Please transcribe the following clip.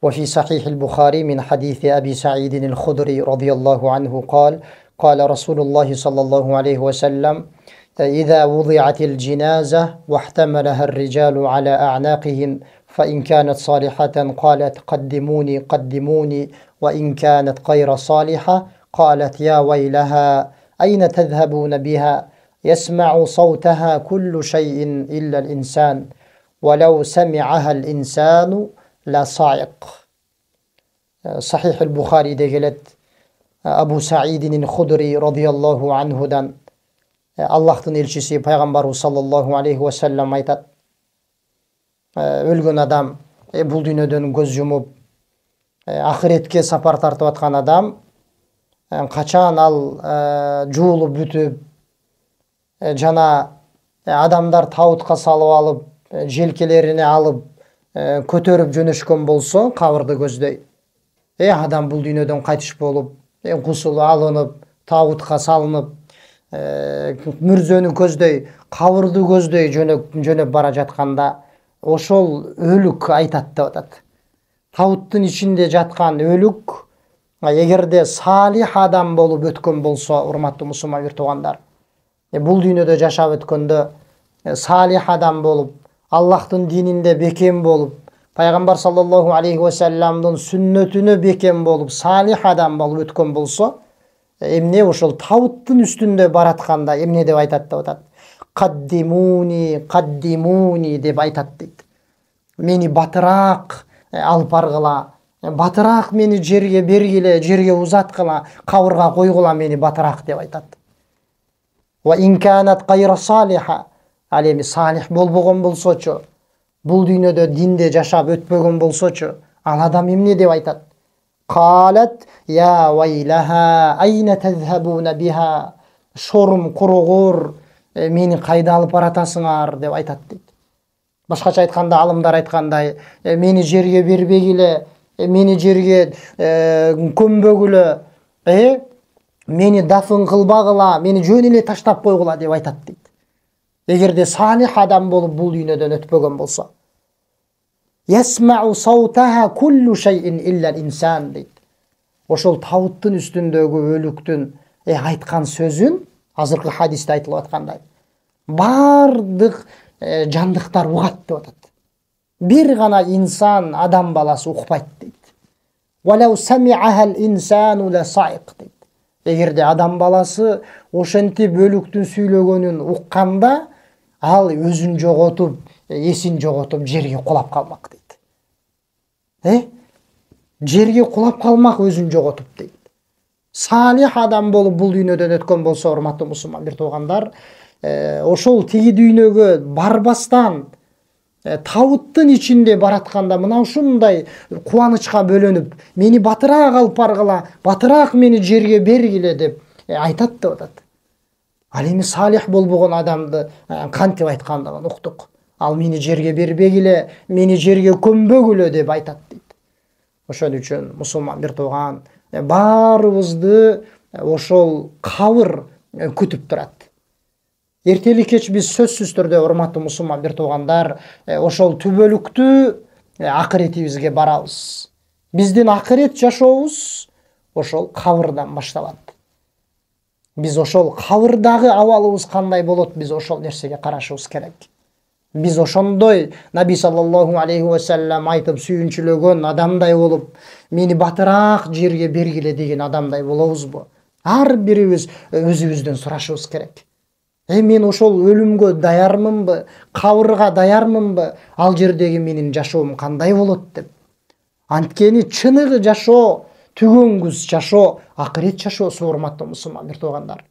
وفي صحيح البخاري من حديث أبي سعيد الخدري رضي الله عنه قال: قال رسول الله صلى الله عليه وسلم: إذا وضعت الجنازة واحتملها الرجال على أعناقهم فإن كانت صالحة قالت قدموني قدموني، وإن كانت غير صالحة قالت يا ويلها أين تذهبون بها؟ يسمع صوتها كل شيء إلا الإنسان، ولو سمعها الإنسان لصعق. Sahih el-Bukhari'de gelet Abu Sa'idin el-Khudri radıyallahu anhudan Allah'ın elçisi Peygamber sallallahu aleyhi ve sellem aytat: Ölgün adam bul dünyadan göz yumup ahiretke sapar tartıp atkan adam kaçan al juulup бүтүп жана адамдар таутка салып алып желкелерине алып көтөрүп жөнөшкөн болсо кабырды көздөй. Адам бул дүйнөдөн кайтыш болуп, гусулу алынып, таутка салынып, мүрзөнү көздөй, кабырды көздөй жөнөп бара жатканда ошол өлүк айтат деп атат. Тауттун ичинде жаткан өлүк эгерде салих адам болуп өткөн болсо, урматтуу мусулман бир туугандар, бул дүйнөдө жашап өткөндө салих адам болуп, Аллахтын дининде бекем болуп, Пайгамбар саллаллаху алейхи ва салламдын сүннөтүнө бекем болуп, салих адам болуп өткөн болсо, эмне ошол тауттун үстүндө баратканда эмне деп айтат деп атат? Каддимуни, каддимуни деп айтат дейт. Мени батыраак алып баргыла, батыраак мени жерге бергиле, жерге узаткыла, кабырга койгула мени батыраак деп айтат. Ва ин канат гайра салиха, ал эми салих болбогон болсочу, бул дүйнөдө динде жашап өтпөгөн болсочу, ал адам эмне деп айтат? Калат я вайлаха айна тазхабуна биха, шорум куругур, мени кайда алып баратасыңар деп айтат дейт. Башкача айтканда, алымдар айткандай, мени жерге бербегиле, мени жерге көмбөгүлө, мени дафын кылбагыла, мени жөн эле таштап койгула деп айтат дейт. Эгерде салих адам болуп бул дүйнөдөн өтпөгөн болсо. Ясмау саутаха куллу шайин илля инсан дейт. Ошол тауттун үстүндөгү өлүктүн айткан сөзүн, азыркы хадисте айтылып аткандай, бардык жандыктар угат деп атат. Бир гана инсан, адам баласы укпайт дейт. Валау сами'ахал инсану ла саиq дейт. Эгерде адам баласы ошентип өлүктүн сүйлөгөнүн укканда, ал өзүн жоготуп, эсин жоготуп жерге кулап калмак дейт. Жерге кулап калмак өзүн жоготуп дейт. Салих адам болуп бул дүйнөдөн өткөн болсо, урматтуу мусулман бир туугандар, ошол тиги дүйнөгө барбастан табыттын ичинде баратканда мына ушундай кубанычка бөлөнүп, мени батыраак алып баргыла, батыраак мени жерге бергиле деп айтат деп атат. Ал эми салих болбогон адамды кантип айткандыгын уктук. Ал мени жерге бербегиле, мени жерге көмбөгүлө деп айтат дейт. Ошон үчүн мусулман бир тууган, баарыбызды ошол кабыр күтүп турат. Эртели кеч биз сөзсүз түрдө, урматтуу мусулман бир туугандар, ошол түбөлүктүү акыретибизге барабыз. Биздин акырет жашообуз ошол кабырдан башталат. Биз ошол кабырдагы абалыбыз кандай болот, биз ошол нерсеге карашыбыз керек. Биз ошондой Наби саллаллаху алейхи ва саллям айтып сүйүнчүлөгөн адамдай болуп, мени батыраак жерге бергиле деген адамдай болобузбу? Ар бирибиз өзүбүздөн сурашыбыз керек. Мен ошол өлүмгө даярмынбы, кабырга даярмынбы, ал жердеги менин жашоом кандай болот деп. Анткени чыныгы жашоо, түгөнгүс жашоо, акырет жашоосу, урматтуу мусулман бир туугандар.